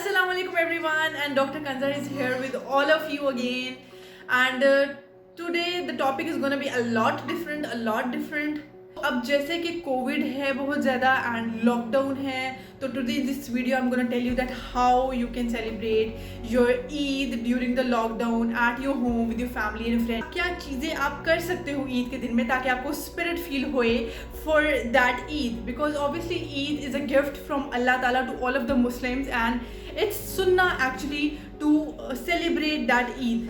Assalamu alaikum everyone, and Dr. Kanza is here with all of you again. And today the topic is going to be a lot different. अब जैसे कि Covid है बहुत ज़्यादा and lockdown है, तो today this video I am gonna tell you that how you can celebrate your Eid during the lockdown at your home with your family and friend. क्या चीज़ें आप कर सकते हो ईद के दिन में ताकि आपको स्पिरिट फील होए for that Eid, because obviously Eid is a gift from Allah Taala to all of the Muslims and it's sunnah actually to celebrate that Eid.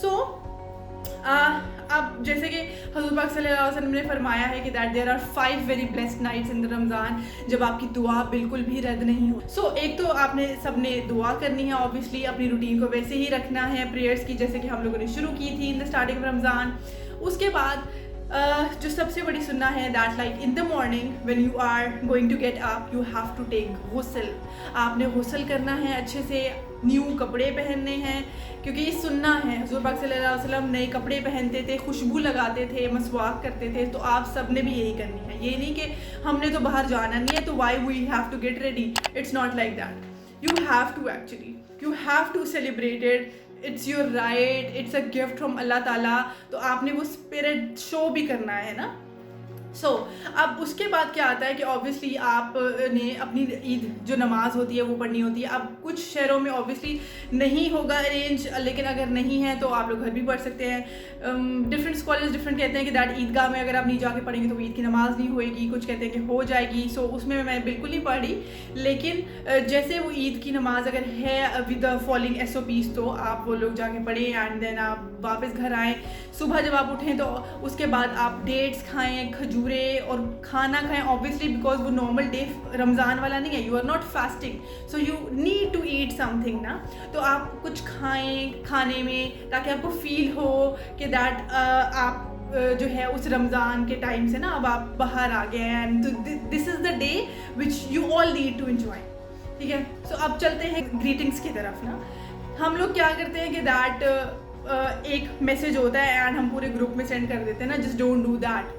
So अब जैसे कि हज़रत पाक सल्लल्लाहु अलैहि वसल्लम ने फरमाया है कि that there are 5 very blessed nights in the Ramzan जब आपकी दुआ बिल्कुल भी रद्द नहीं हो. सो एक तो आपने सबने दुआ करनी है, ऑब्वियसली अपनी रूटीन को वैसे ही रखना है प्रेयर्स की जैसे कि हम लोगों ने शुरू की थी in the starting of Ramzan. उसके बाद जो सबसे बड़ी सुन्ना है that like in the morning when you are going to get up you have to take ghusl. आपने गुस्ल करना है, अच्छे से न्यू कपड़े पहनने हैं क्योंकि ये सुन्ना है. हुज़ूर पाक सल्लल्लाहु अलैहि वसल्लम नए कपड़े पहनते थे, खुशबू लगाते थे, मसवाक करते थे, तो आप सब ने भी यही करनी है. ये नहीं कि हमने तो बाहर जाना नहीं है तो why we have to get ready. It's not like that. You have to actually you have to celebrate it. It's your right, it's a gift from Allah Taala. तो आपने वो स्पिरिट शो भी करना है ना. सो अब उसके बाद क्या आता है कि ऑब्वियसली आपने अपनी ईद जो नमाज़ होती है वो पढ़नी होती है. अब कुछ शहरों में ऑब्वियसली नहीं होगा अरेंज, लेकिन अगर नहीं है तो आप लोग घर भी पढ़ सकते हैं. डिफरेंट स्कॉलर्स डिफरेंट कहते हैं कि दैट ईदगाह में अगर आप नहीं जाके पढ़ेंगे तो ईद की नमाज़ नहीं होएगी, कुछ कहते हैं कि हो जाएगी. सो उसमें मैं बिल्कुल नहीं पढ़ी, लेकिन जैसे वो ईद की नमाज़ अगर है विद द फॉलोइंग SOPs तो आप वो लोग जाके पढ़ें एंड देन आप वापस घर आएँ. सुबह जब आप उठें तो उसके बाद आप डेट्स खाएँ, खजूरें और खाना खाएं ऑब्वियसली, बिकॉज वो नॉर्मल डे रमज़ान वाला नहीं है. You are not fasting, so you need to eat something ना. तो आप कुछ खाएं खाने में ताकि आपको फील हो कि दैट आप जो है उस रमज़ान के टाइम से ना अब आप बाहर आ गए हैं and this is the day which you all need to enjoy. ठीक है. सो अब चलते हैं ग्रीटिंग्स की तरफ ना. हम लोग क्या करते हैं कि दैट एक मैसेज होता है एंड हम पूरे ग्रुप में सेंड कर देते हैं ना. Just don't do that.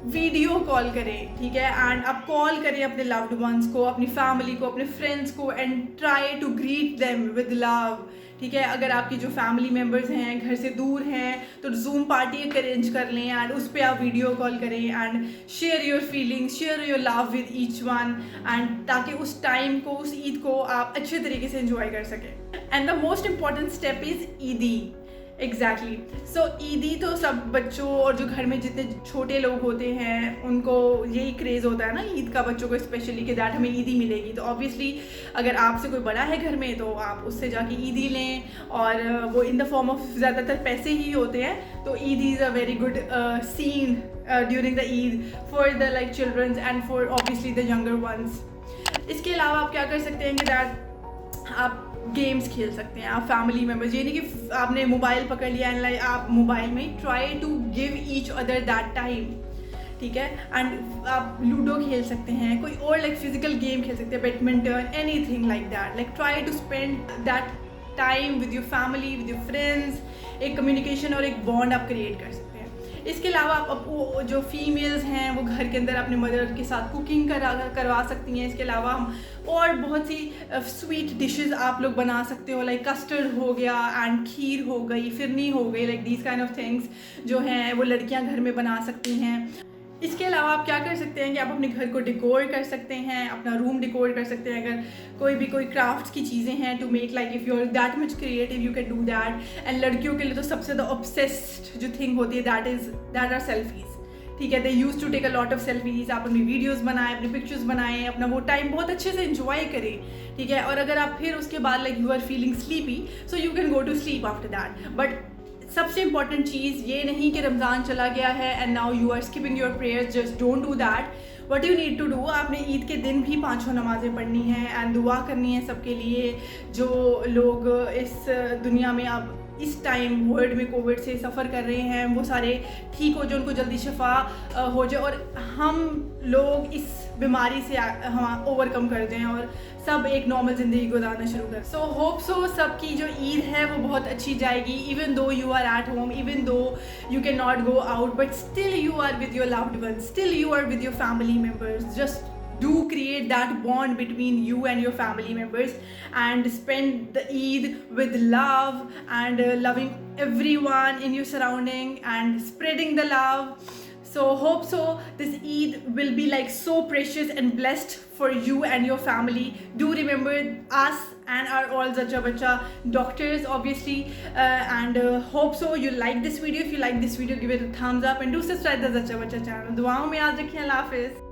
Video call करें, ठीक है, एंड आप कॉल करें अपने लव्ड वंस को, अपनी फैमिली को, अपने फ्रेंड्स को and try to greet them with love. ठीक है. अगर आपकी जो फैमिली मेम्बर्स हैं घर से दूर हैं तो जूम पार्टी एक अरेंज कर लें एंड उस पर आप वीडियो कॉल करें and share your feelings, share your love with each one and ताकि उस टाइम को, उस ईद को आप अच्छे तरीके से एंजॉय कर सकें. And the most important step is ईदी. एग्जैक्टली. सो ईदी तो सब बच्चों और जो घर में जितने छोटे लोग होते हैं उनको यही क्रेज़ होता है ना ईद का, बच्चों को स्पेशली कि दैट हमें ईदी मिलेगी. तो ऑब्वियसली अगर आपसे कोई बड़ा है घर में तो आप उससे जाके ईदी लें, और वो इन द फॉर्म ऑफ ज़्यादातर पैसे ही होते हैं. तो Eid is a very good scene during the Eid for the like childrens and for obviously the younger ones. इसके अलावा आप क्या कर सकते हैं कि दैट आप गेम्स खेल सकते हैं. आप फैमिली मेम्बर्स, ये नहीं कि आपने मोबाइल पकड़ लिया एंड लाइक आप मोबाइल में try to give each other that time. ठीक है. एंड आप लूडो खेल सकते हैं, कोई और लाइक फिजिकल गेम खेल सकते हैं, badminton, anything like that. Like try to spend that time with your family, with your friends. एक कम्युनिकेशन और एक बॉन्ड आप क्रिएट कर सकते हैं. इसके अलावा आप वो जो फीमेल्स हैं वो घर के अंदर अपने मदर के साथ कुकिंग करवा सकती हैं. इसके अलावा हम और बहुत सी स्वीट डिशेस आप लोग बना सकते हो, लाइक कस्टर्ड हो गया एंड खीर हो गई, फिरनी हो गई, like these kind of things जो हैं वो लड़कियां घर में बना सकती हैं. इसके अलावा आप क्या कर सकते हैं कि आप अपने घर को डिकोर कर सकते हैं, अपना रूम डिकोर कर सकते हैं. अगर कोई क्राफ्ट्स की चीज़ें हैं to make like if you are that much creative you can do that. And लड़कियों के लिए तो सबसे ज़्यादा ऑब्सेस्ड जो थिंग होती है दैट आर सेल्फीज़. ठीक है. They use to take a lot of selfies. आप अपनी वीडियोज़ बनाएं, अपनी पिक्चर्स बनाएं, अपना वो टाइम बहुत अच्छे से एंजॉय करें. ठीक है. और अगर आप फिर उसके बाद like you are feeling sleepy so you can go to sleep after that. But सबसे इम्पॉर्टेंट चीज़ ये नहीं कि रमज़ान चला गया है and now you are skipping your prayers. Just don't do that. What you need to do, आपने ईद के दिन भी 5 नमाज़ें पढ़नी हैं एंड दुआ करनी है सबके लिए जो लोग इस दुनिया में अब इस टाइम वर्ल्ड में कोविड से सफ़र कर रहे हैं. वो सारे ठीक हो जाए, उनको जल्दी शफा हो जाए और हम लोग इस बीमारी से हम ओवरकम कर दें और सब एक नॉर्मल ज़िंदगी गुजारना शुरू कर. सो होप सो सबकी जो ईद है वो बहुत अच्छी जाएगी. Even though you are at home, even though you can not go out, but still you are with your loved ones, still you are with your family members. Just do create that bond between you and your family members, and spend the Eid with love and loving everyone in your surrounding and spreading the love. So hope so this Eid will be like so precious and blessed for you and your family. Do remember us and our all Zacha Bacha doctors obviously, and hope so you like this video. If you like this video, give it a thumbs up and do subscribe the Zacha Bacha channel. दुआओं में याद रखिए. अल्लाह हाफिज़.